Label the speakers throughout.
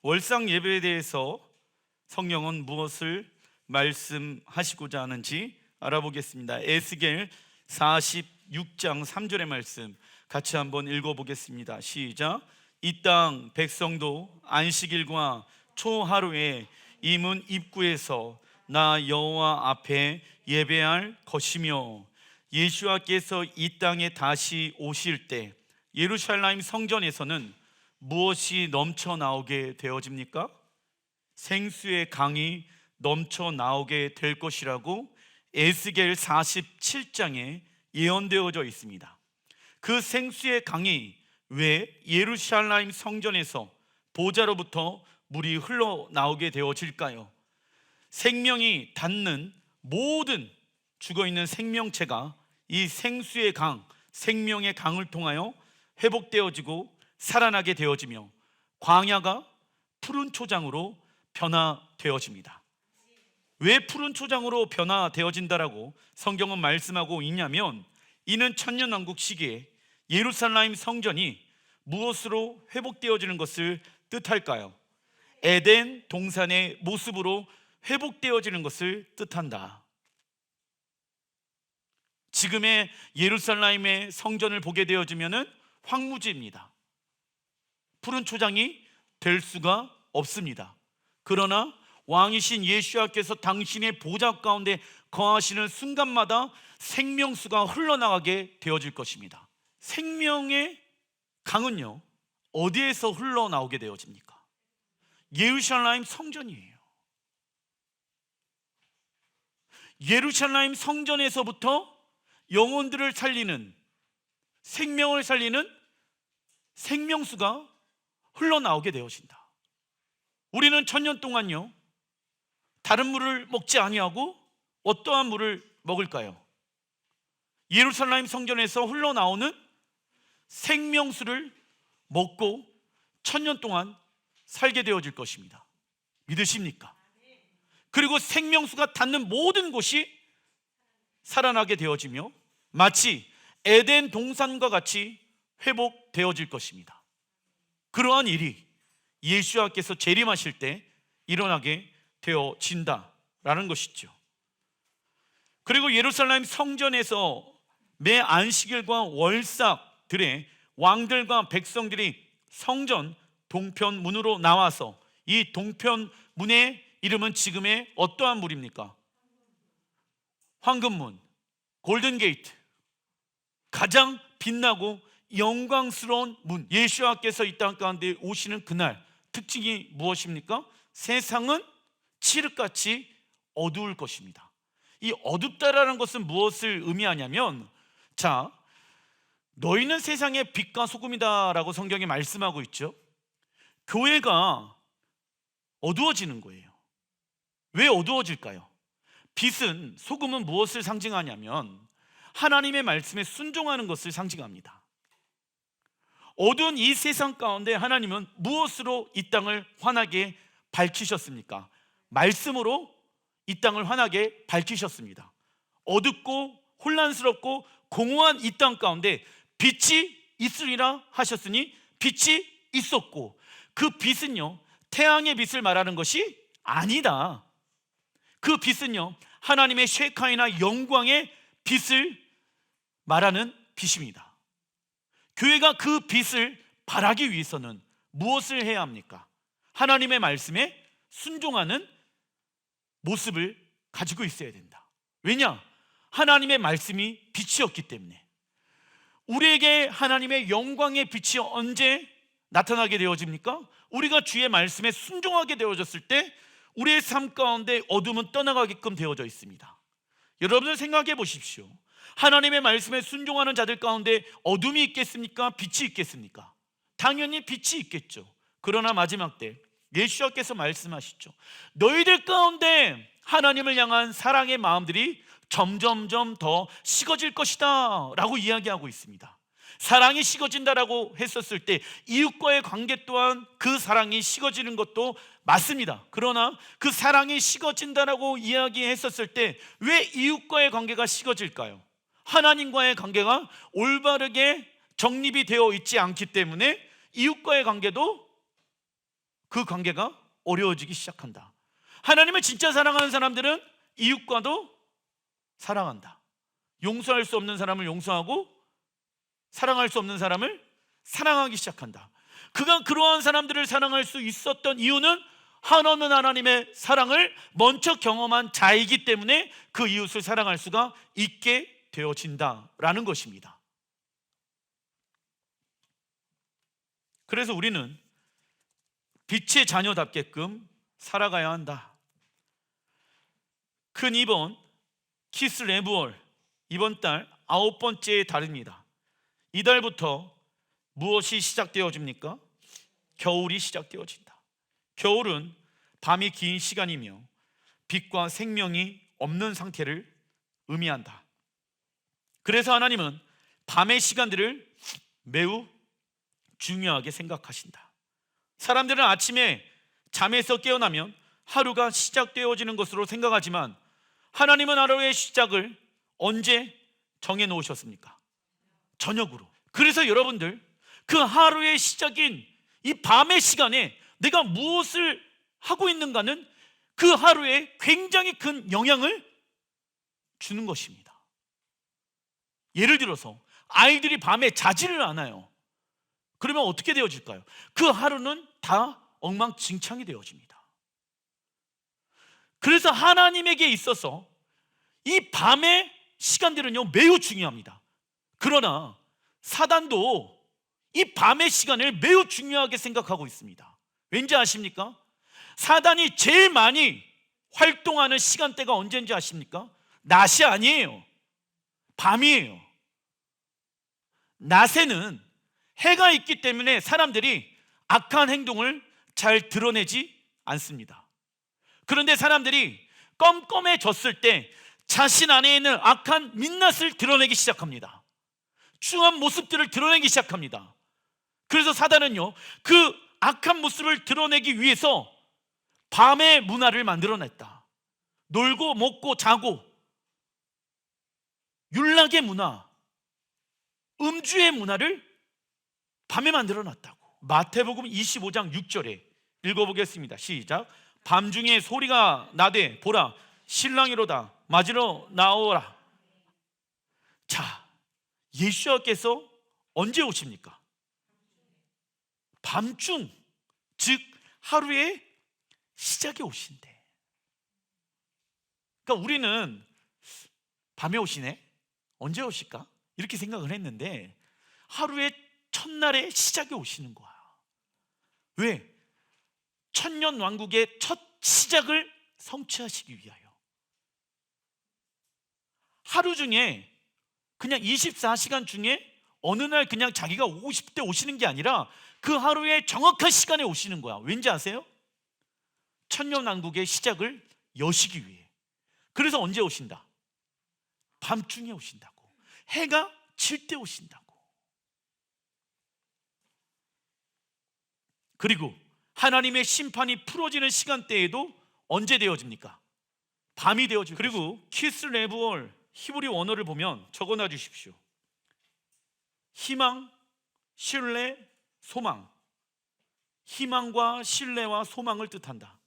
Speaker 1: 월상 예배에 대해서 성경은 무엇을 말씀하시고자 하는지 알아보겠습니다. 에스겔 46장 3절의 말씀 같이 한번 읽어보겠습니다. 시작. 이 땅 백성도 안식일과 초하루에 이 문 입구에서 나 여호와 앞에 예배할 것이며, 예수와께서 이 땅에 다시 오실 때 예루살렘 성전에서는 무엇이 넘쳐 나오게 되어집니까? 생수의 강이 넘쳐 나오게 될 것이라고 에스겔 47장에 예언되어져 있습니다. 그 생수의 강이 왜 예루살렘 성전에서 보좌로부터 물이 흘러나오게 되어질까요? 생명이 닿는 모든 죽어있는 생명체가 이 생수의 강, 생명의 강을 통하여 회복되어지고 살아나게 되어지며 광야가 푸른 초장으로 변화되어집니다. 왜 푸른 초장으로 변화되어진다라고 성경은 말씀하고 있냐면, 이는 천년왕국 시기에 예루살렘 성전이 무엇으로 회복되어지는 것을 뜻할까요? 에덴 동산의 모습으로 회복되어지는 것을 뜻한다. 지금의 예루살렘의 성전을 보게 되어지면은 황무지입니다. 푸른 초장이 될 수가 없습니다. 그러나 왕이신 예수와께서 당신의 보좌 가운데 거하시는 순간마다 생명수가 흘러나가게 되어질 것입니다. 생명의 강은요, 어디에서 흘러나오게 되어집니까? 예루살렘 성전이에요. 예루살렘 성전에서부터 영혼들을 살리는, 생명을 살리는 생명수가 흘러나오게 되어진다. 우리는 천년 동안요, 다른 물을 먹지 아니하고 어떠한 물을 먹을까요? 예루살렘 성전에서 흘러나오는 생명수를 먹고 천년 동안 살게 되어질 것입니다. 믿으십니까? 그리고 생명수가 닿는 모든 곳이 살아나게 되어지며 마치 에덴 동산과 같이 회복되어질 것입니다. 그러한 일이 예수와께서 재림하실 때 일어나게 되어진다라는 것이죠. 그리고 예루살렘 성전에서 매 안식일과 월삭들의 왕들과 백성들이 성전 동편문으로 나와서, 이 동편문의 이름은 지금의 어떠한 문입니까? 황금문, 골든게이트, 가장 빛나고 영광스러운 문, 예수와께서 이 땅 가운데 오시는 그날 특징이 무엇입니까? 세상은 칠흑같이 어두울 것입니다. 이 어둡다라는 것은 무엇을 의미하냐면, 자, 너희는 세상의 빛과 소금이다 라고 성경이 말씀하고 있죠. 교회가 어두워지는 거예요. 왜 어두워질까요? 빛은, 소금은 무엇을 상징하냐면 하나님의 말씀에 순종하는 것을 상징합니다. 어두운 이 세상 가운데 하나님은 무엇으로 이 땅을 환하게 밝히셨습니까? 말씀으로 이 땅을 환하게 밝히셨습니다. 어둡고 혼란스럽고 공허한 이 땅 가운데 빛이 있으리라 하셨으니 빛이 있었고, 그 빛은요, 태양의 빛을 말하는 것이 아니다. 그 빛은요, 하나님의 쉐카이나 영광의 빛을 말하는 빛입니다. 교회가 그 빛을 발하기 위해서는 무엇을 해야 합니까? 하나님의 말씀에 순종하는 모습을 가지고 있어야 된다. 왜냐? 하나님의 말씀이 빛이었기 때문에. 우리에게 하나님의 영광의 빛이 언제 나타나게 되어집니까? 우리가 주의 말씀에 순종하게 되어졌을 때 우리의 삶 가운데 어둠은 떠나가게끔 되어져 있습니다. 여러분들 생각해 보십시오. 하나님의 말씀에 순종하는 자들 가운데 어둠이 있겠습니까? 빛이 있겠습니까? 당연히 빛이 있겠죠. 그러나 마지막 때 예수께서 말씀하시죠. 너희들 가운데 하나님을 향한 사랑의 마음들이 점점점 더 식어질 것이다 라고 이야기하고 있습니다. 사랑이 식어진다라고 했었을 때 이웃과의 관계 또한 그 사랑이 식어지는 것도 맞습니다. 그러나 그 사랑이 식어진다라고 이야기했었을 때 왜 이웃과의 관계가 식어질까요? 하나님과의 관계가 올바르게 정립이 되어 있지 않기 때문에 이웃과의 관계도 그 관계가 어려워지기 시작한다. 하나님을 진짜 사랑하는 사람들은 이웃과도 사랑한다. 용서할 수 없는 사람을 용서하고 사랑할 수 없는 사람을 사랑하기 시작한다. 그가 그러한 사람들을 사랑할 수 있었던 이유는 한없는 하나님의 사랑을 먼저 경험한 자이기 때문에 그 이웃을 사랑할 수가 있게 되어진다라는 것입니다. 그래서 우리는 빛의 자녀답게끔 살아가야 한다. 큰 이번 키스 레브월 이번 달 9번째 달입니다. 이달부터 무엇이 시작되어집니까? 겨울이 시작되어진다. 겨울은 밤이 긴 시간이며 빛과 생명이 없는 상태를 의미한다. 그래서 하나님은 밤의 시간들을 매우 중요하게 생각하신다. 사람들은 아침에 잠에서 깨어나면 하루가 시작되어지는 것으로 생각하지만 하나님은 하루의 시작을 언제 정해 놓으셨습니까? 저녁으로. 그래서 여러분들 그 하루의 시작인 이 밤의 시간에 내가 무엇을 하고 있는가는 그 하루에 굉장히 큰 영향을 주는 것입니다. 예를 들어서 아이들이 밤에 자지를 않아요. 그러면 어떻게 되어질까요? 그 하루는 다 엉망진창이 되어집니다. 그래서 하나님에게 있어서 이 밤의 시간들은요 매우 중요합니다. 그러나 사단도 이 밤의 시간을 매우 중요하게 생각하고 있습니다. 왠지 아십니까? 사단이 제일 많이 활동하는 시간대가 언제인지 아십니까? 낮이 아니에요. 밤이에요. 낮에는 해가 있기 때문에 사람들이 악한 행동을 잘 드러내지 않습니다. 그런데 사람들이 껌껌해졌을 때 자신 안에 있는 악한 민낯을 드러내기 시작합니다. 추한 모습들을 드러내기 시작합니다. 그래서 사단은요 그 악한 모습을 드러내기 위해서 밤의 문화를 만들어냈다. 놀고 먹고 자고 율락의 문화, 음주의 문화를 밤에 만들어놨다고. 마태복음 25장 6절에 읽어보겠습니다. 시작. 밤중에 소리가 나되 보라 신랑이로다 맞으러 나오라. 자, 예수께서 언제 오십니까? 밤중, 즉 하루의 시작에 오신대. 그러니까 우리는 밤에 오시네? 언제 오실까? 이렇게 생각을 했는데 하루의 첫날의 시작에 오시는 거야. 왜? 천년 왕국의 첫 시작을 성취하시기 위하여. 하루 중에 그냥 24시간 중에 어느 날 그냥 자기가 오고 싶을 때 오시는 게 아니라 그 하루의 정확한 시간에 오시는 거야. 왠지 아세요? 천년 왕국의 시작을 여시기 위해. 그래서 언제 오신다? 밤중에 오신다고. 해가 칠 때 오신다고. 그리고 하나님의 심판이 풀어지는 시간대에도 언제 되어집니까? 밤이 되어지고. 그리고 키스 레브월 히브리 원어를 보면 적어놔 주십시오. 희망, 신뢰, 소망. 희망과 신뢰와 소망을 뜻한다.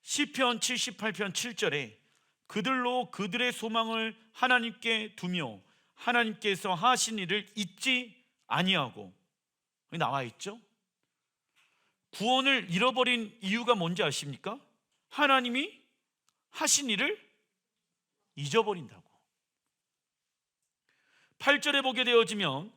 Speaker 1: 시편 78편 7절에 그들로 그들의 소망을 하나님께 두며 하나님께서 하신 일을 잊지 아니하고. 여기 나와 있죠? 구원을 잃어버린 이유가 뭔지 아십니까? 하나님이 하신 일을 잊어버린다고. 8절에 보게 되어지면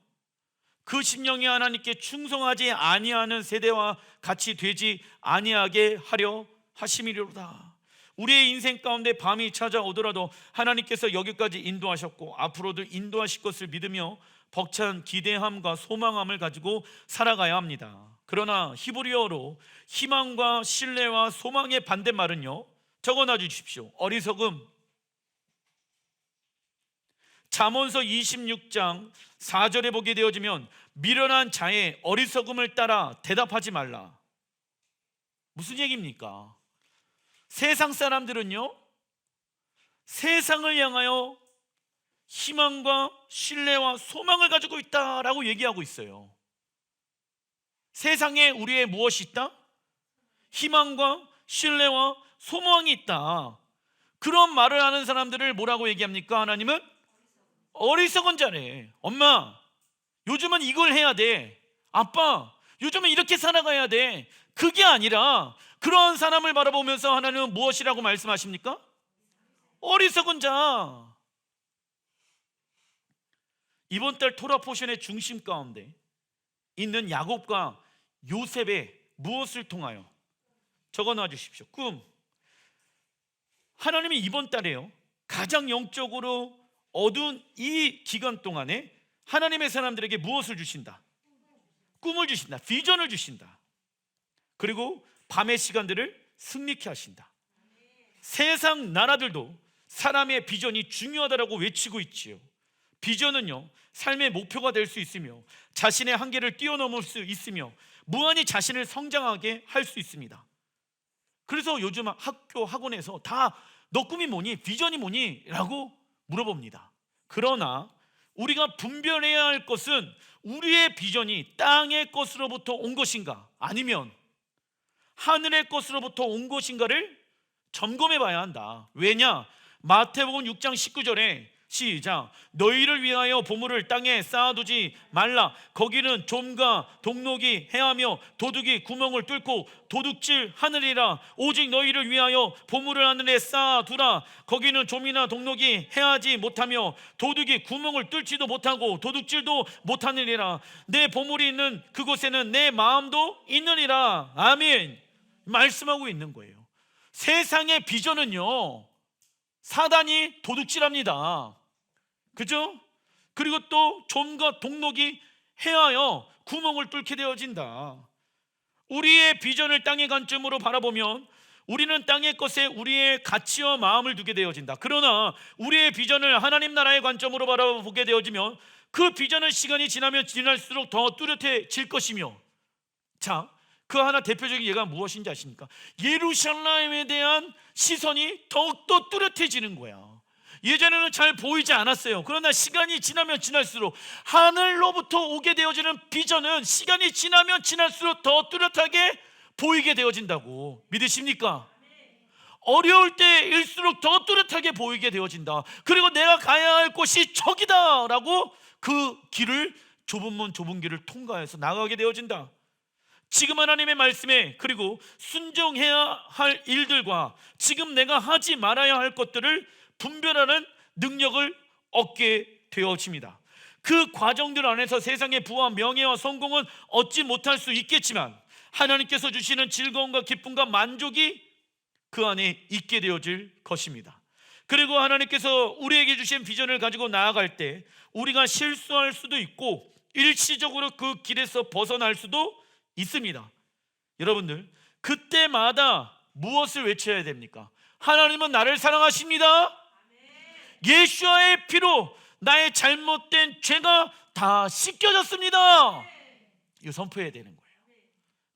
Speaker 1: 그 심령이 하나님께 충성하지 아니하는 세대와 같이 되지 아니하게 하려 하심이로다. 우리의 인생 가운데 밤이 찾아오더라도 하나님께서 여기까지 인도하셨고 앞으로도 인도하실 것을 믿으며 벅찬 기대함과 소망함을 가지고 살아가야 합니다. 그러나 히브리어로 희망과 신뢰와 소망의 반대말은요, 적어놔 주십시오. 어리석음. 잠언서 26장 4절에 보게 되어지면 미련한 자의 어리석음을 따라 대답하지 말라. 무슨 얘기입니까? 세상 사람들은요 세상을 향하여 희망과 신뢰와 소망을 가지고 있다라고 얘기하고 있어요. 세상에 우리의 무엇이 있다? 희망과 신뢰와 소망이 있다. 그런 말을 하는 사람들을 뭐라고 얘기합니까? 하나님은 어리석은 자래. 엄마, 요즘은 이걸 해야 돼. 아빠, 요즘은 이렇게 살아가야 돼. 그게 아니라 그런 사람을 바라보면서 하나님은 무엇이라고 말씀하십니까? 어리석은 자. 이번 달 토라 포션의 중심 가운데 있는 야곱과 요셉의 무엇을 통하여 적어놔 주십시오. 꿈. 하나님이 이번 달에요, 가장 영적으로 어두운 이 기간 동안에 하나님의 사람들에게 무엇을 주신다? 꿈을 주신다. 비전을 주신다. 그리고 밤의 시간들을 승리케 하신다. 세상 나라들도 사람의 비전이 중요하다고 외치고 있지요. 비전은요, 삶의 목표가 될 수 있으며 자신의 한계를 뛰어넘을 수 있으며 무한히 자신을 성장하게 할 수 있습니다. 그래서 요즘 학교 학원에서 다 너 꿈이 뭐니? 비전이 뭐니? 라고 물어봅니다. 그러나 우리가 분별해야 할 것은 우리의 비전이 땅의 것으로부터 온 것인가 아니면 하늘의 것으로부터 온 것인가를 점검해 봐야 한다. 왜냐? 마태복음 6장 19절에 시작. 너희를 위하여 보물을 땅에 쌓아두지 말라. 거기는 좀과 동록이 해하며 도둑이 구멍을 뚫고 도둑질 하느니라. 오직 너희를 위하여 보물을 하늘에 쌓아두라. 거기는 좀이나 동록이 해하지 못하며 도둑이 구멍을 뚫지도 못하고 도둑질도 못하느니라. 내 보물이 있는 그곳에는 내 마음도 있느니라. 아멘. 말씀하고 있는 거예요. 세상의 비전은요, 사단이 도둑질합니다. 그죠? 그리고 또 좀과 동록이 해하여 구멍을 뚫게 되어진다. 우리의 비전을 땅의 관점으로 바라보면 우리는 땅의 것에 우리의 가치와 마음을 두게 되어진다. 그러나 우리의 비전을 하나님 나라의 관점으로 바라보게 되어지면 그 비전은 시간이 지나면 지날수록 더 뚜렷해질 것이며, 자, 그 하나 대표적인 예가 무엇인지 아십니까? 예루살렘에 대한 시선이 더욱더 뚜렷해지는 거야. 예전에는 잘 보이지 않았어요. 그러나 시간이 지나면 지날수록 하늘로부터 오게 되어지는 비전은 시간이 지나면 지날수록 더 뚜렷하게 보이게 되어진다고. 믿으십니까? 어려울 때일수록 더 뚜렷하게 보이게 되어진다. 그리고 내가 가야 할 곳이 저기다 라고 그 길을, 좁은 문 좁은 길을 통과해서 나가게 되어진다. 지금 하나님의 말씀에, 그리고 순종해야 할 일들과 지금 내가 하지 말아야 할 것들을 분별하는 능력을 얻게 되어집니다. 그 과정들 안에서 세상의 부와 명예와 성공은 얻지 못할 수 있겠지만 하나님께서 주시는 즐거움과 기쁨과 만족이 그 안에 있게 되어질 것입니다. 그리고 하나님께서 우리에게 주신 비전을 가지고 나아갈 때 우리가 실수할 수도 있고 일시적으로 그 길에서 벗어날 수도 있습니다. 여러분들, 그때마다 무엇을 외쳐야 됩니까? 하나님은 나를 사랑하십니다. 예수와의 피로 나의 잘못된 죄가 다 씻겨졌습니다. 이거 선포해야 되는 거예요.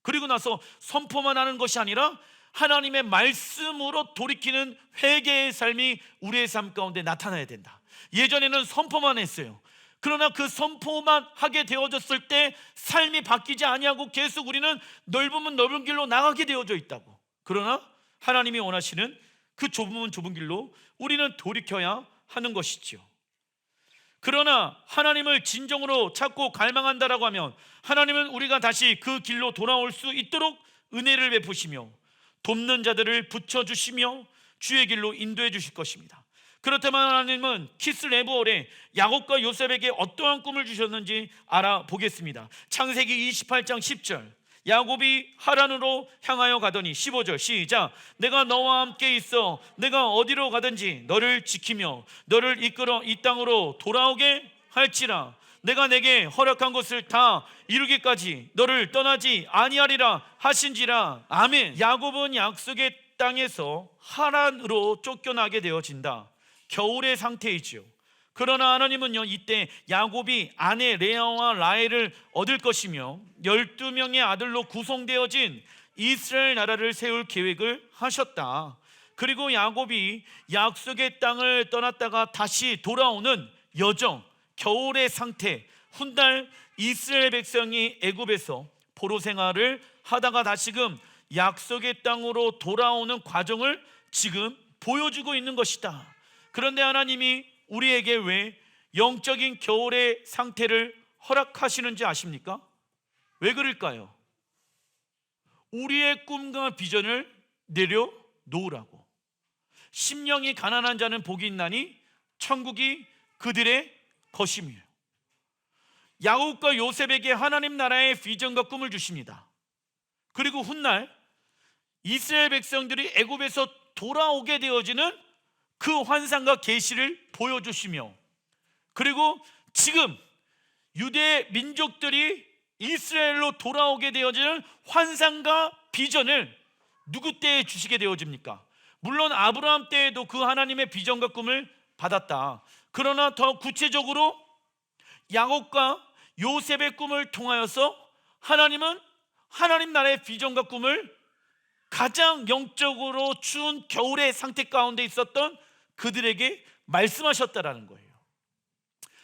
Speaker 1: 그리고 나서 선포만 하는 것이 아니라 하나님의 말씀으로 돌이키는 회개의 삶이 우리의 삶 가운데 나타나야 된다. 예전에는 선포만 했어요. 그러나 그 선포만 하게 되어졌을 때 삶이 바뀌지 아니하고 계속 우리는 넓으면 넓은 길로 나가게 되어져 있다고. 그러나 하나님이 원하시는 그 좁으면 좁은 길로 우리는 돌이켜야 하는 것이죠. 그러나 하나님을 진정으로 찾고 갈망한다라고 하면 하나님은 우리가 다시 그 길로 돌아올 수 있도록 은혜를 베푸시며 돕는 자들을 붙여주시며 주의 길로 인도해 주실 것입니다. 그렇다면 하나님은 키스레브월에 야곱과 요셉에게 어떠한 꿈을 주셨는지 알아보겠습니다. 창세기 28장 10절, 야곱이 하란으로 향하여 가더니 15절 시작. 내가 너와 함께 있어 내가 어디로 가든지 너를 지키며 너를 이끌어 이 땅으로 돌아오게 할지라. 내가 내게 허락한 것을 다 이루기까지 너를 떠나지 아니하리라 하신지라. 아멘. 야곱은 약속의 땅에서 하란으로 쫓겨나게 되어진다. 겨울의 상태이지요. 그러나 하나님은요, 이때 야곱이 아내 레아와 라헬을 얻을 것이며 12명의 아들로 구성되어진 이스라엘 나라를 세울 계획을 하셨다. 그리고 야곱이 약속의 땅을 떠났다가 다시 돌아오는 여정, 겨울의 상태, 훗날 이스라엘 백성이 애굽에서 포로 생활을 하다가 다시금 약속의 땅으로 돌아오는 과정을 지금 보여주고 있는 것이다. 그런데 하나님이 우리에게 왜 영적인 겨울의 상태를 허락하시는지 아십니까? 왜 그럴까요? 우리의 꿈과 비전을 내려놓으라고. 심령이 가난한 자는 복이 있나니 천국이 그들의 것이며. 야곱과 요셉에게 하나님 나라의 비전과 꿈을 주십니다. 그리고 훗날 이스라엘 백성들이 애굽에서 돌아오게 되어지는 그 환상과 계시를 보여주시며, 그리고 지금 유대 민족들이 이스라엘로 돌아오게 되어지는 환상과 비전을 누구 때에 주시게 되어집니까? 물론 아브라함 때에도 그 하나님의 비전과 꿈을 받았다. 그러나 더 구체적으로 야곱과 요셉의 꿈을 통하여서 하나님은 하나님 나라의 비전과 꿈을 가장 영적으로 추운 겨울의 상태 가운데 있었던 그들에게 말씀하셨다라는 거예요.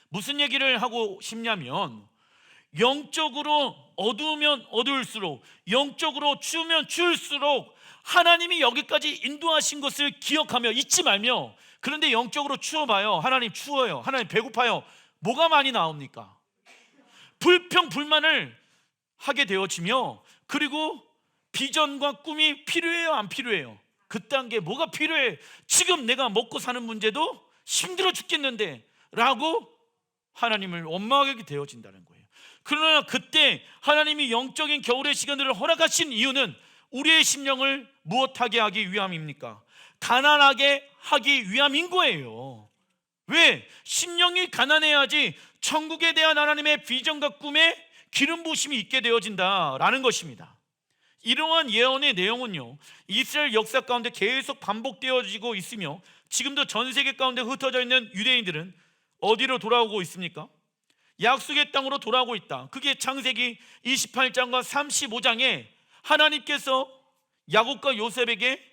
Speaker 1: 무슨 얘기를 하고 싶냐면, 영적으로 어두우면 어두울수록, 영적으로 추우면 추울수록 하나님이 여기까지 인도하신 것을 기억하며 잊지 말며, 그런데 영적으로 추워봐요. 하나님 추워요. 하나님 배고파요. 뭐가 많이 나옵니까? 불평불만을 하게 되어지며, 그리고 비전과 꿈이 필요해요, 안 필요해요? 그딴 게 뭐가 필요해? 지금 내가 먹고 사는 문제도 힘들어 죽겠는데 라고 하나님을 원망하게 되어진다는 거예요. 그러나 그때 하나님이 영적인 겨울의 시간들을 허락하신 이유는 우리의 심령을 무엇하게 하기 위함입니까? 가난하게 하기 위함인 거예요. 왜? 심령이 가난해야지 천국에 대한 하나님의 비전과 꿈에 기름 부으심이 있게 되어진다라는 것입니다. 이러한 예언의 내용은요, 이스라엘 역사 가운데 계속 반복되어지고 있으며, 지금도 전 세계 가운데 흩어져 있는 유대인들은 어디로 돌아오고 있습니까? 약속의 땅으로 돌아오고 있다. 그게 창세기 28장과 35장에 하나님께서 야곱과 요셉에게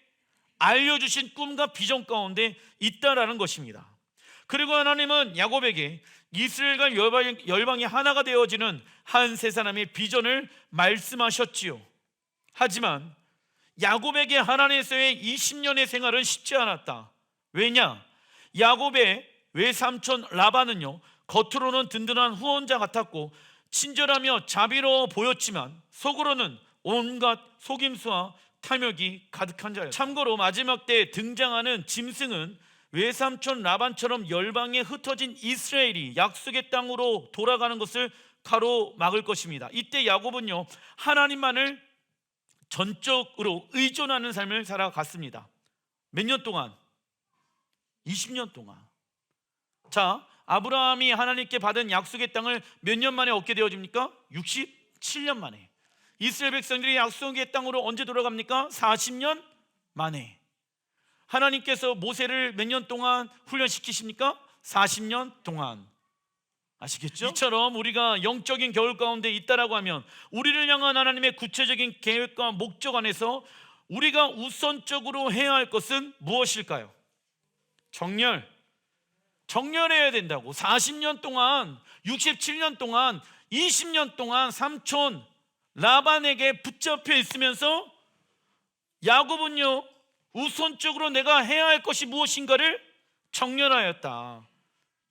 Speaker 1: 알려주신 꿈과 비전 가운데 있다라는 것입니다. 그리고 하나님은 야곱에게 이스라엘과 열방이 하나가 되어지는 한 세 사람의 비전을 말씀하셨지요. 하지만 야곱에게 하나님께서의 20년의 생활은 쉽지 않았다. 왜냐? 야곱의 외삼촌 라반은요, 겉으로는 든든한 후원자 같았고 친절하며 자비로워 보였지만 속으로는 온갖 속임수와 탐욕이 가득한 자였다. 참고로 마지막 때 등장하는 짐승은 외삼촌 라반처럼 열방에 흩어진 이스라엘이 약속의 땅으로 돌아가는 것을 가로막을 것입니다. 이때 야곱은요, 하나님만을 전적으로 의존하는 삶을 살아갔습니다. 몇 년 동안? 20년 동안. 자, 아브라함이 하나님께 받은 약속의 땅을 몇 년 만에 얻게 되어집니까? 67년 만에. 이스라엘 백성들이 약속의 땅으로 언제 돌아갑니까? 40년 만에. 하나님께서 모세를 몇 년 동안 훈련시키십니까? 40년 동안. 아시겠죠? 이처럼 우리가 영적인 겨울 가운데 있다라고 하면 우리를 향한 하나님의 구체적인 계획과 목적 안에서 우리가 우선적으로 해야 할 것은 무엇일까요? 정렬해야 된다고. 40년 동안, 67년 동안, 20년 동안 삼촌 라반에게 붙잡혀 있으면서 야곱은요, 우선적으로 내가 해야 할 것이 무엇인가를 정렬하였다.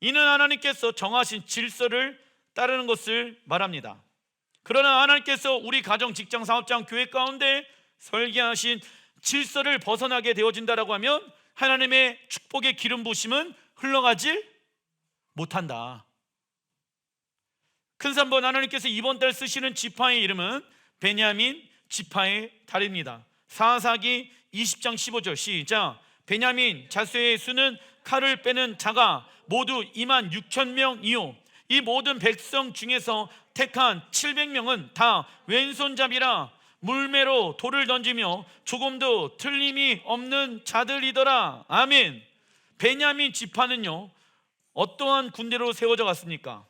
Speaker 1: 이는 하나님께서 정하신 질서를 따르는 것을 말합니다. 그러나 하나님께서 우리 가정, 직장, 사업장, 교회 가운데 설계하신 질서를 벗어나게 되어진다라고 하면 하나님의 축복의 기름 부으심은 흘러가지 못한다. 큰 산번 하나님께서 이번 달 쓰시는 지파의 이름은 베냐민 지파의 달입니다. 사사기 20장 15절 시작. 베냐민 자수의 수는 칼을 빼는 자가 모두 26,000명이요 이 모든 백성 중에서 택한 700명은 다 왼손잡이라 물매로 돌을 던지며 조금도 틀림이 없는 자들이더라. 아멘. 베냐민 지파는요, 어떠한 군대로 세워져 갔습니까?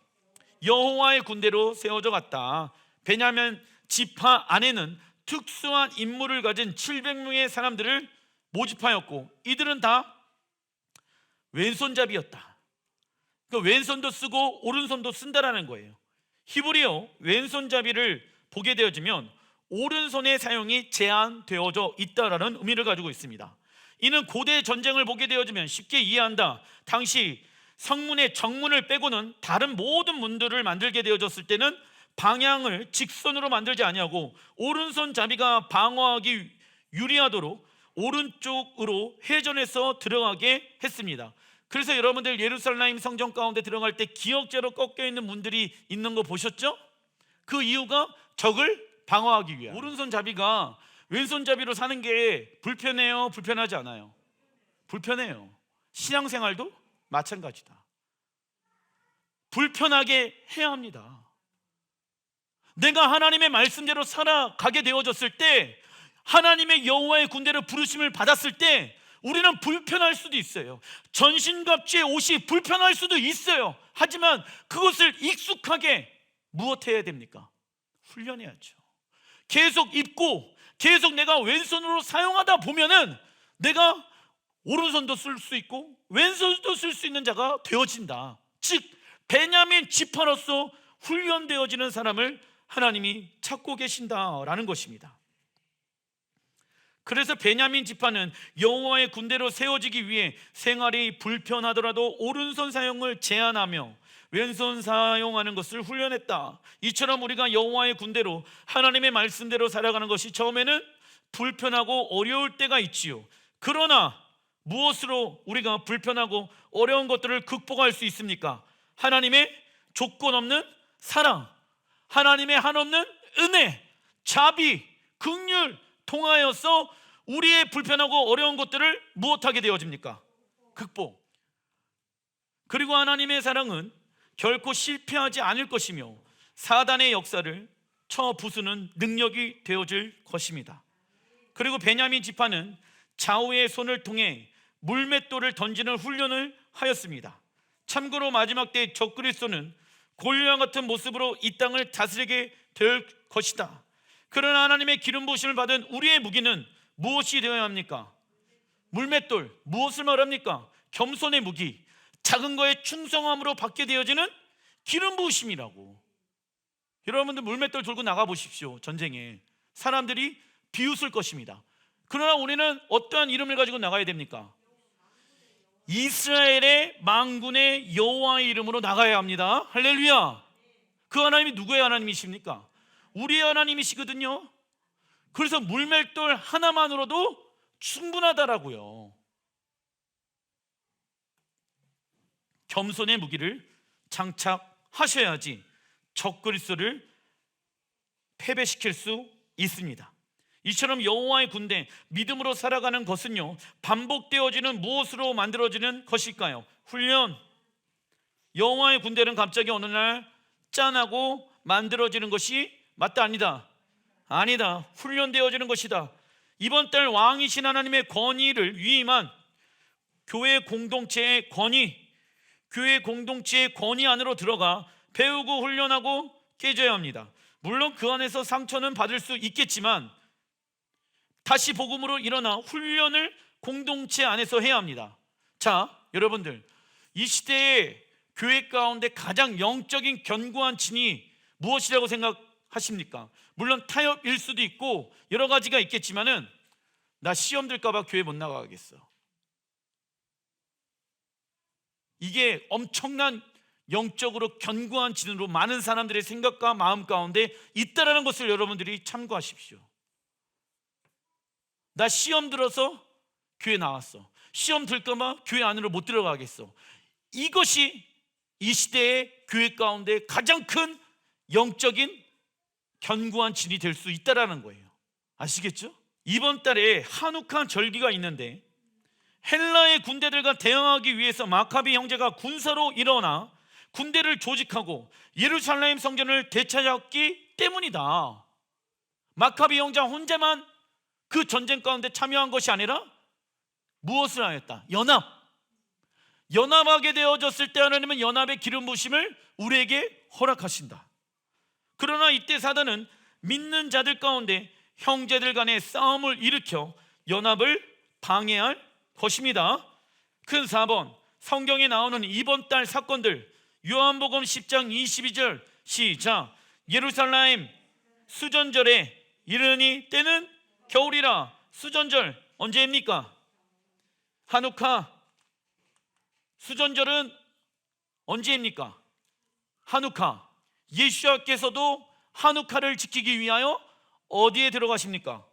Speaker 1: 여호와의 군대로 세워져 갔다. 베냐민 지파 안에는 특수한 임무를 가진 700명의 사람들을 모집하였고 이들은 다 왼손잡이였다. 그러니까 왼손도 쓰고 오른손도 쓴다라는 거예요. 히브리어 왼손잡이를 보게 되어지면 오른손의 사용이 제한되어져 있다라는 의미를 가지고 있습니다. 이는 고대 전쟁을 보게 되어지면 쉽게 이해한다. 당시 성문의 정문을 빼고는 다른 모든 문들을 만들게 되어졌을 때는 방향을 직선으로 만들지 아니하고 오른손 자비가 방어하기 유리하도록 오른쪽으로 회전해서 들어가게 했습니다. 그래서 여러분들 예루살렘 성전 가운데 들어갈 때 기역자로 꺾여 있는 문들이 있는 거 보셨죠? 그 이유가 적을 방어하기 위한. 오른손 자비가 왼손 자비로 사는 게 불편해요? 불편하지 않아요? 불편해요. 신앙생활도 마찬가지다. 불편하게 해야 합니다. 내가 하나님의 말씀대로 살아가게 되어졌을 때, 하나님의 여호와의 군대로 부르심을 받았을 때 우리는 불편할 수도 있어요. 전신갑주의 옷이 불편할 수도 있어요. 하지만 그것을 익숙하게 무엇해야 됩니까? 훈련해야죠. 계속 입고 계속 내가 왼손으로 사용하다 보면은 내가 오른손도 쓸 수 있고 왼손도 쓸 수 있는 자가 되어진다. 즉 베냐민 지파로서 훈련되어지는 사람을 하나님이 찾고 계신다라는 것입니다. 그래서 베냐민 지파는 여호와의 군대로 세워지기 위해 생활이 불편하더라도 오른손 사용을 제한하며 왼손 사용하는 것을 훈련했다. 이처럼 우리가 여호와의 군대로 하나님의 말씀대로 살아가는 것이 처음에는 불편하고 어려울 때가 있지요. 그러나 무엇으로 우리가 불편하고 어려운 것들을 극복할 수 있습니까? 하나님의 조건 없는 사랑, 하나님의 한없는 은혜, 자비, 긍휼 통하여서 우리의 불편하고 어려운 것들을 무엇하게 되어집니까? 극복. 그리고 하나님의 사랑은 결코 실패하지 않을 것이며 사단의 역사를 쳐 부수는 능력이 되어질 것입니다. 그리고 베냐민 지파는 좌우의 손을 통해 물맷돌을 던지는 훈련을 하였습니다. 참고로 마지막 때 적그리스도는 골리앗 같은 모습으로 이 땅을 다스리게 될 것이다. 그러나 하나님의 기름 부으심을 받은 우리의 무기는 무엇이 되어야 합니까? 물맷돌, 무엇을 말합니까? 겸손의 무기, 작은 거에 충성함으로 받게 되어지는 기름 부으심이라고. 여러분들 물맷돌 들고 나가 보십시오. 전쟁에 사람들이 비웃을 것입니다. 그러나 우리는 어떠한 이름을 가지고 나가야 됩니까? 이스라엘의 만군의 여호와의 이름으로 나가야 합니다. 할렐루야. 그 하나님이 누구의 하나님이십니까? 우리의 하나님이시거든요. 그래서 물맷돌 하나만으로도 충분하다라고요. 겸손의 무기를 장착하셔야지 적그리스도를 패배시킬 수 있습니다. 이처럼 여호와의 군대, 믿음으로 살아가는 것은요, 반복되어지는 무엇으로 만들어지는 것일까요? 훈련. 여호와의 군대는 갑자기 어느 날 짠하고 만들어지는 것이 맞다 아니다? 아니다. 훈련되어지는 것이다. 이번 달 왕이신 하나님의 권위를 위임한 교회 공동체의 권위, 교회 공동체의 권위 안으로 들어가 배우고 훈련하고 깨져야 합니다. 물론 그 안에서 상처는 받을 수 있겠지만 다시 복음으로 일어나 훈련을 공동체 안에서 해야 합니다. 자, 여러분들, 이 시대의 교회 가운데 가장 영적인 견고한 진이 무엇이라고 생각하십니까? 물론 타협일 수도 있고 여러 가지가 있겠지만은 나 시험 들까 봐 교회 못 나가겠어. 이게 엄청난 영적으로 견고한 진으로 많은 사람들의 생각과 마음 가운데 있다라는 것을 여러분들이 참고하십시오. 나 시험 들어서 교회 나왔어. 시험 들까 봐 교회 안으로 못 들어가겠어. 이것이 이 시대의 교회 가운데 가장 큰 영적인 견고한 진이 될 수 있다라는 거예요. 아시겠죠? 이번 달에 한욱한 절기가 있는데 헬라의 군대들과 대항하기 위해서 마카비 형제가 군사로 일어나 군대를 조직하고 예루살렘 성전을 되찾았기 때문이다. 마카비 형제 혼자만 그 전쟁 가운데 참여한 것이 아니라 무엇을 하였다? 연합하게 되어졌을 때 하나님은 연합의 기름 부으심을 우리에게 허락하신다. 그러나 이때 사단은 믿는 자들 가운데 형제들 간의 싸움을 일으켜 연합을 방해할 것입니다. 큰 4번, 성경에 나오는 이번 달 사건들, 요한복음 10장 22절 시작. 예루살렘 수전절에 이르니 때는 겨울이라. 수전절 언제입니까? 하누카. 수전절은 언제입니까? 하누카. 예수님께서도 하누카를 지키기 위하여 어디에 들어가십니까?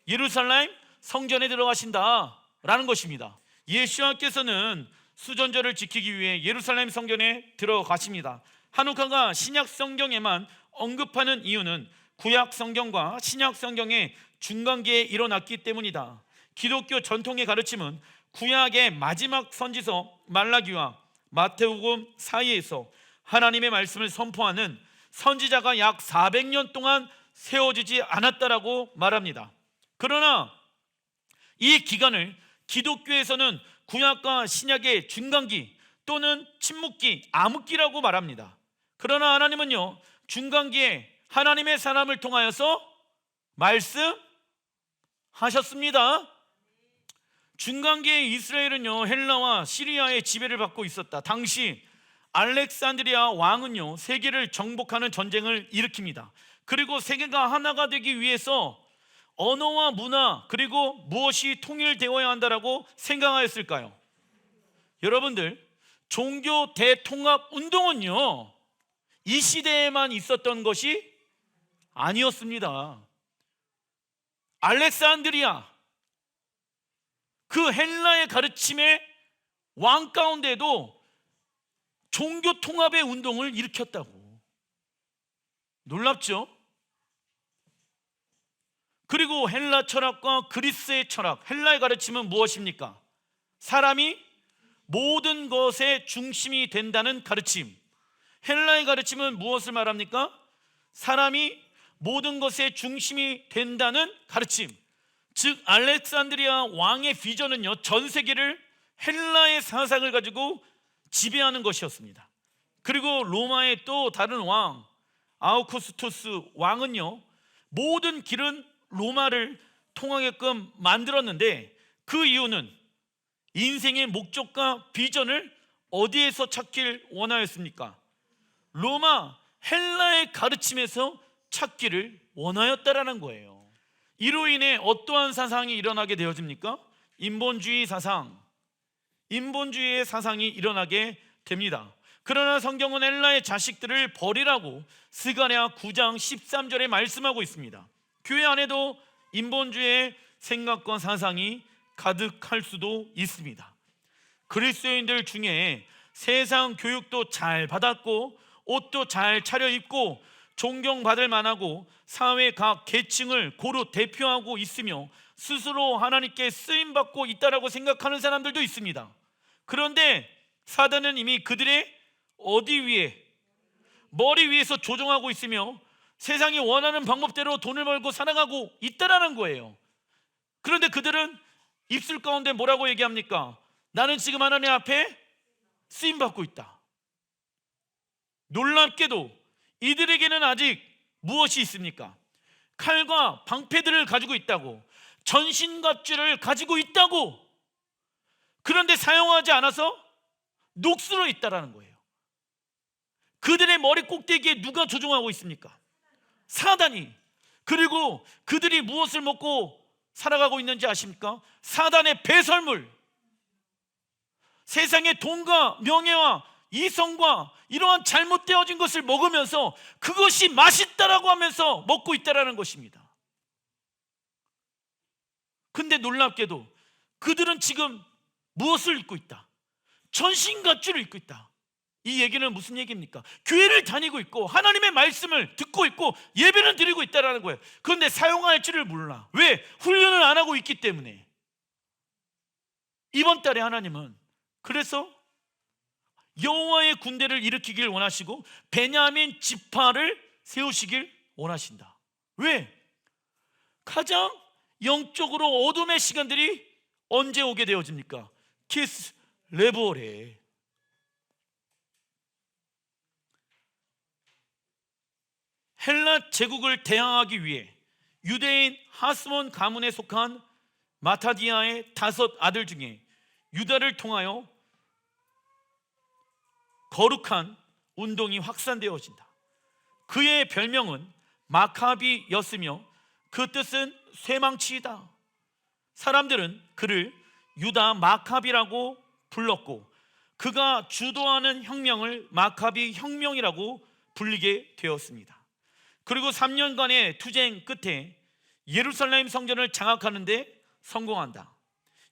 Speaker 1: 예루살렘 성전에 들어가신다라는 것입니다. 예수님께서는 수전절을 지키기 위해 예루살렘 성전에 들어가십니다. 하누카가 신약 성경에만 언급하는 이유는 구약 성경과 신약 성경의 중간기에 일어났기 때문이다. 기독교 전통의 가르침은 구약의 마지막 선지서 말라기와 마태복음 사이에서 하나님의 말씀을 선포하는 선지자가 약 400년 동안 세워지지 않았다라고 말합니다. 그러나 이 기간을 기독교에서는 구약과 신약의 중간기 또는 침묵기, 암흑기라고 말합니다. 그러나 하나님은요, 중간기에 하나님의 사람을 통하여서 말씀하셨습니다. 중간기에 이스라엘은요, 헬라와 시리아의 지배를 받고 있었다. 당시 알렉산드리아 왕은요, 세계를 정복하는 전쟁을 일으킵니다. 그리고 세계가 하나가 되기 위해서 언어와 문화 그리고 무엇이 통일되어야 한다라고 생각하였을까요? 여러분들, 종교 대통합 운동은요, 이 시대에만 있었던 것이 아니었습니다. 알렉산드리아, 그 헬라의 가르침의 왕 가운데도 종교 통합의 운동을 일으켰다고. 놀랍죠? 그리고 헬라 철학과 그리스의 철학, 헬라의 가르침은 무엇입니까? 사람이 모든 것의 중심이 된다는 가르침. 헬라의 가르침은 무엇을 말합니까? 사람이 모든 것의 중심이 된다는 가르침. 즉 알렉산드리아 왕의 비전은요, 전 세계를 헬라의 사상을 가지고 지배하는 것이었습니다. 그리고 로마의 또 다른 왕 아우구스투스 왕은요, 모든 길은 로마를 통하게끔 만들었는데 그 이유는 인생의 목적과 비전을 어디에서 찾길 원하였습니까? 로마, 헬라의 가르침에서 찾기를 원하였다라는 거예요. 이로 인해 어떠한 사상이 일어나게 되어집니까? 인본주의 사상, 인본주의의 사상이 일어나게 됩니다. 그러나 성경은 헬라의 자식들을 버리라고 스가랴 9장 13절에 말씀하고 있습니다. 교회 안에도 인본주의의 생각과 사상이 가득할 수도 있습니다. 그리스도인들 중에 세상 교육도 잘 받았고 옷도 잘 차려입고 존경받을 만하고 사회 각 계층을 고루 대표하고 있으며 스스로 하나님께 쓰임받고 있다라고 생각하는 사람들도 있습니다. 그런데 사단은 이미 그들의 어디 위에? 머리 위에서 조종하고 있으며 세상이 원하는 방법대로 돈을 벌고 살아가고 있다라는 거예요. 그런데 그들은 입술 가운데 뭐라고 얘기합니까? 나는 지금 하나님 앞에 쓰임받고 있다. 놀랍게도 이들에게는 아직 무엇이 있습니까? 칼과 방패들을 가지고 있다고, 전신갑주를 가지고 있다고. 그런데 사용하지 않아서 녹슬어 있다라는 거예요. 그들의 머리 꼭대기에 누가 조종하고 있습니까? 사단이. 그리고 그들이 무엇을 먹고 살아가고 있는지 아십니까? 사단의 배설물. 세상의 돈과 명예와 이성과 이러한 잘못되어진 것을 먹으면서 그것이 맛있다라고 하면서 먹고 있다라는 것입니다. 근데 놀랍게도 그들은 지금 무엇을 입고 있다? 전신갑주를 입고 있다. 이 얘기는 무슨 얘기입니까? 교회를 다니고 있고 하나님의 말씀을 듣고 있고 예배는 드리고 있다는 거예요. 그런데 사용할 줄을 몰라. 왜? 훈련을 안 하고 있기 때문에. 이번 달에 하나님은 그래서 여호와의 군대를 일으키길 원하시고 베냐민 지파를 세우시길 원하신다. 왜? 가장 영적으로 어둠의 시간들이 언제 오게 되어집니까? 키스 레볼에. 헬라 제국을 대항하기 위해 유대인 하스몬 가문에 속한 마타디아의 5 아들 중에 유다를 통하여 거룩한 운동이 확산되어진다. 그의 별명은 마카비였으며 그 뜻은 쇠망치이다. 사람들은 그를 유다 마카비라고 불렀고 그가 주도하는 혁명을 마카비 혁명이라고 불리게 되었습니다. 그리고 3년간의 투쟁 끝에 예루살렘 성전을 장악하는 데 성공한다.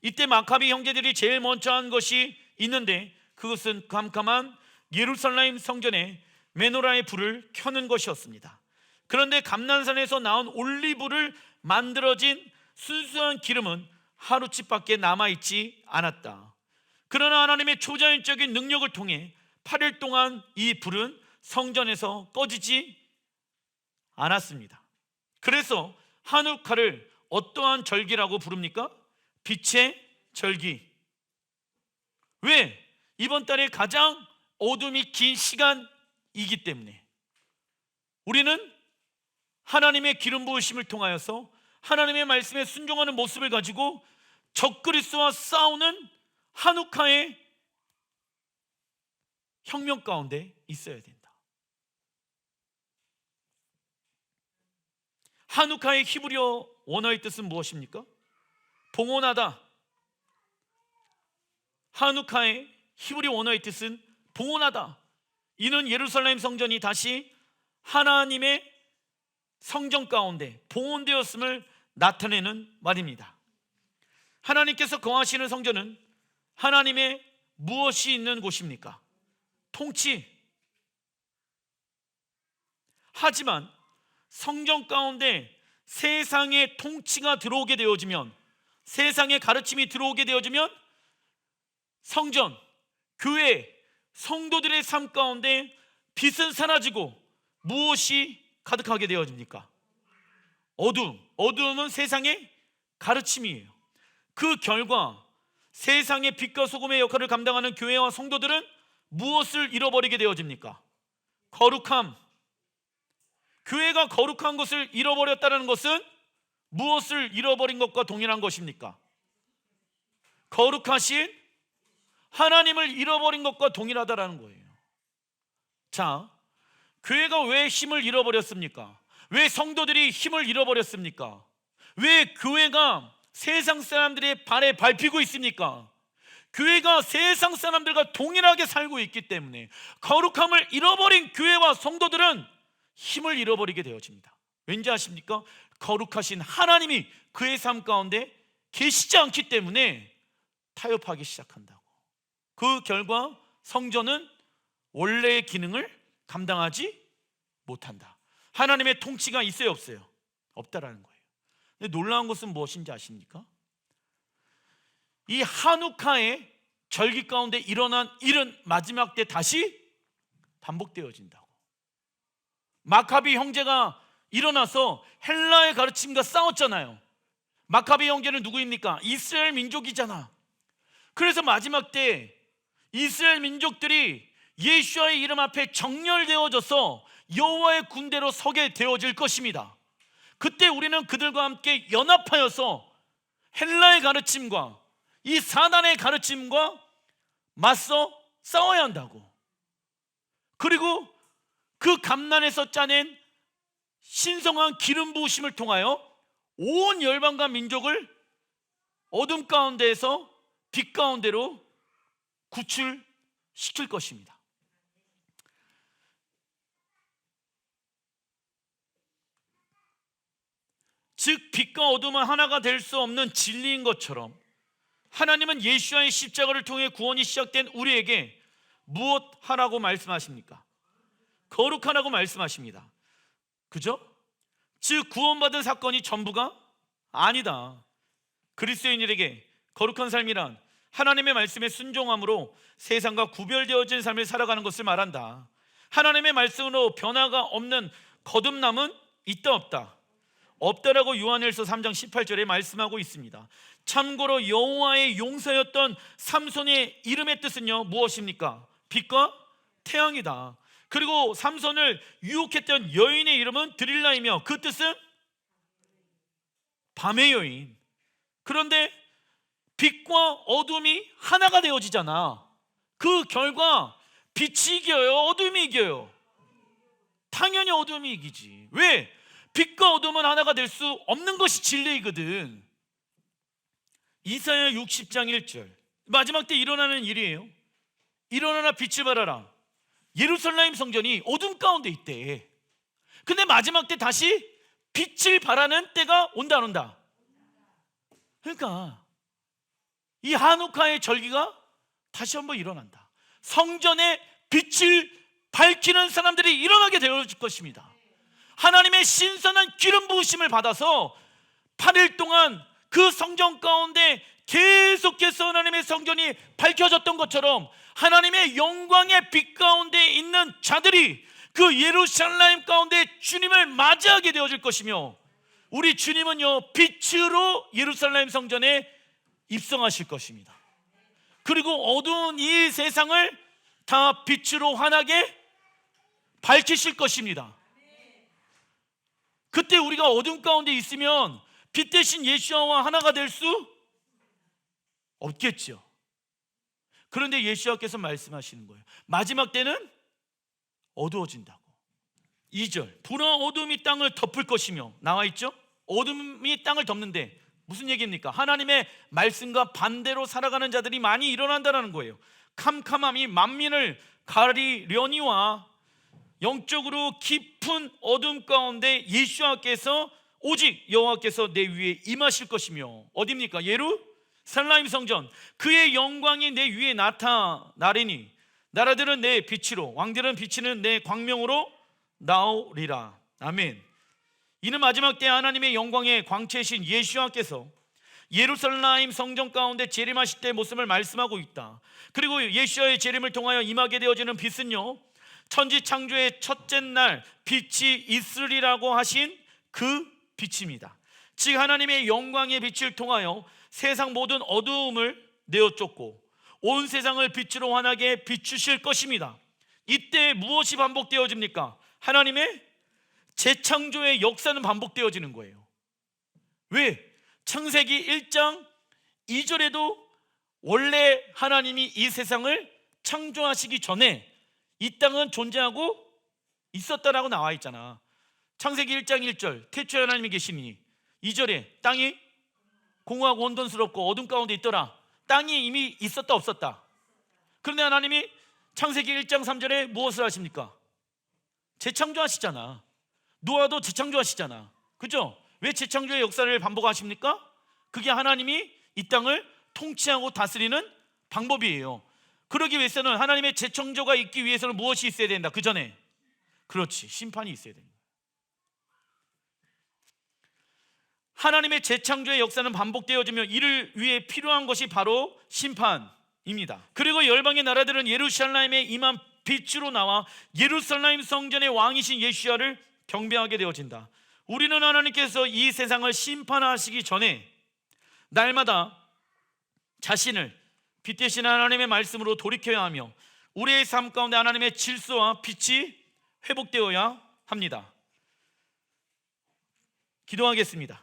Speaker 1: 이때 마카비 형제들이 제일 먼저 한 것이 있는데 그것은 깜깜한 예루살렘 성전에 메노라의 불을 켜는 것이었습니다. 그런데 감난산에서 나온 올리브를 만들어진 순수한 기름은 하루치밖에 남아있지 않았다. 그러나 하나님의 초자연적인 능력을 통해 8일 동안 이 불은 성전에서 꺼지지 않았습니다. 그래서 하누카를 어떠한 절기라고 부릅니까? 빛의 절기. 왜? 이번 달에 가장 어둠이 긴 시간이기 때문에 우리는 하나님의 기름 부으심을 통하여서 하나님의 말씀에 순종하는 모습을 가지고 적그리스도와 싸우는 하누카의 혁명 가운데 있어야 된다. 하누카의 히브리어 원어의 뜻은 무엇입니까? 봉헌하다. 하누카의 히브리 원어의 뜻은 봉헌하다. 이는 예루살렘 성전이 다시 하나님의 성전 가운데 봉헌되었음을 나타내는 말입니다. 하나님께서 거하시는 성전은 하나님의 무엇이 있는 곳입니까? 통치. 하지만 성전 가운데 세상의 통치가 들어오게 되어지면, 세상의 가르침이 들어오게 되어지면 성전, 교회, 성도들의 삶 가운데 빛은 사라지고 무엇이 가득하게 되어집니까? 어둠. 어둠은 세상의 가르침이에요. 그 결과 세상의 빛과 소금의 역할을 감당하는 교회와 성도들은 무엇을 잃어버리게 되어집니까? 거룩함. 교회가 거룩한 것을 잃어버렸다는 것은 무엇을 잃어버린 것과 동일한 것입니까? 거룩하신 하나님을 잃어버린 것과 동일하다라는 거예요. 자, 교회가 왜 힘을 잃어버렸습니까? 왜 성도들이 힘을 잃어버렸습니까? 왜 교회가 세상 사람들의 발에 밟히고 있습니까? 교회가 세상 사람들과 동일하게 살고 있기 때문에 거룩함을 잃어버린 교회와 성도들은 힘을 잃어버리게 되어집니다. 왠지 아십니까? 거룩하신 하나님이 그의 삶 가운데 계시지 않기 때문에 타협하기 시작한다고. 그 결과 성전은 원래의 기능을 감당하지 못한다. 하나님의 통치가 있어요, 없어요? 없다라는 거예요. 근데 놀라운 것은 무엇인지 아십니까? 이 하누카의 절기 가운데 일어난 일은 마지막 때 다시 반복되어진다고. 마카비 형제가 일어나서 헬라의 가르침과 싸웠잖아요. 마카비 형제는 누구입니까? 이스라엘 민족이잖아. 그래서 마지막 때 이스라엘 민족들이 예수와의 이름 앞에 정렬되어져서 여호와의 군대로 서게 되어질 것입니다. 그때 우리는 그들과 함께 연합하여서 헬라의 가르침과 이 사단의 가르침과 맞서 싸워야 한다고. 그리고 그 감난에서 짜낸 신성한 기름 부으심을 통하여 온 열방과 민족을 어둠 가운데에서 빛 가운데로 구출시킬 것입니다. 즉 빛과 어둠은 하나가 될 수 없는 진리인 것처럼 하나님은 예수와의 십자가를 통해 구원이 시작된 우리에게 무엇 하라고 말씀하십니까? 거룩하라고 말씀하십니다. 그죠? 즉 구원받은 사건이 전부가 아니다. 그리스도인들에게 거룩한 삶이란 하나님의 말씀에 순종함으로 세상과 구별되어진 삶을 살아가는 것을 말한다. 하나님의 말씀으로 변화가 없는 거듭남은 있다 없다? 없다라고 요한일서 3장 18절에 말씀하고 있습니다. 참고로 여호와의 용사였던 삼손의 이름의 뜻은요 무엇입니까? 빛과 태양이다. 그리고 삼손을 유혹했던 여인의 이름은 드릴라이며 그 뜻은 밤의 여인. 그런데 빛과 어둠이 하나가 되어지잖아. 그 결과 빛이 이겨요? 어둠이 이겨요? 당연히 어둠이 이기지. 왜? 빛과 어둠은 하나가 될 수 없는 것이 진리이거든. 이사야 60장 1절, 마지막 때 일어나는 일이에요. 일어나라 빛을 발하라. 예루살렘 성전이 어둠 가운데 있대. 근데 마지막 때 다시 빛을 발하는 때가 온다 안 온다? 그러니까 이 하누카의 절기가 다시 한번 일어난다. 성전에 빛을 밝히는 사람들이 일어나게 되어질 것입니다. 하나님의 신선한 기름 부으심을 받아서 8일 동안 그 성전 가운데 계속해서 하나님의 성전이 밝혀졌던 것처럼 하나님의 영광의 빛 가운데 있는 자들이 그 예루살렘 가운데 주님을 맞이하게 되어질 것이며, 우리 주님은요 빛으로 예루살렘 성전에 입성하실 것입니다. 그리고 어두운 이 세상을 다 빛으로 환하게 밝히실 것입니다. 그때 우리가 어둠 가운데 있으면 빛 대신 예수와 하나가 될 수 없겠죠. 그런데 예수께서 말씀하시는 거예요. 마지막 때는 어두워진다고. 2절, 불과 어둠이 땅을 덮을 것이며, 나와 있죠? 어둠이 땅을 덮는데 무슨 얘기입니까? 하나님의 말씀과 반대로 살아가는 자들이 많이 일어난다는 거예요. 캄캄함이 만민을 가리려니와 영적으로 깊은 어둠 가운데 예수께서 오직 여호와께서 내 위에 임하실 것이며, 어디입니까? 예루살렘 성전, 그의 영광이 내 위에 나타나리니 나라들은 내 빛으로, 왕들은 비치는 내 광명으로 나오리라. 아멘. 이는 마지막 때 하나님의 영광의 광채이신 예수께서 예루살렘 성전 가운데 재림하실 때의 모습을 말씀하고 있다. 그리고 예수의 재림을 통하여 임하게 되어지는 빛은요, 천지 창조의 첫째 날 빛이 있으리라고 하신 그 빛입니다. 즉 하나님의 영광의 빛을 통하여 세상 모든 어두움을 내어 쫓고 온 세상을 빛으로 환하게 비추실 것입니다. 이때 무엇이 반복되어집니까? 하나님의 재창조의 역사는 반복되어지는 거예요. 왜? 창세기 1장 2절에도 원래 하나님이 이 세상을 창조하시기 전에 이 땅은 존재하고 있었다라고 나와 있잖아. 창세기 1장 1절, 태초에 하나님이 계시니, 2절에 땅이 공허하고 혼돈스럽고 어둠 가운데 있더라. 땅이 이미 있었다 없었다? 그런데 하나님이 창세기 1장 3절에 무엇을 하십니까? 재창조하시잖아. 노아도 재창조하시잖아. 그죠? 왜 재창조의 역사를 반복하십니까? 그게 하나님이 이 땅을 통치하고 다스리는 방법이에요. 그러기 위해서는 하나님의 재창조가 있기 위해서는 무엇이 있어야 된다? 그 전에, 그렇지, 심판이 있어야 된다. 하나님의 재창조의 역사는 반복되어지며 이를 위해 필요한 것이 바로 심판입니다. 그리고 열방의 나라들은 예루살렘에 임한 빛으로 나와 예루살렘 성전의 왕이신 예수야를 경배하게 되어진다. 우리는 하나님께서 이 세상을 심판하시기 전에 날마다 자신을 빛 대신 하나님의 말씀으로 돌이켜야 하며 우리의 삶 가운데 하나님의 질서와 빛이 회복되어야 합니다. 기도하겠습니다.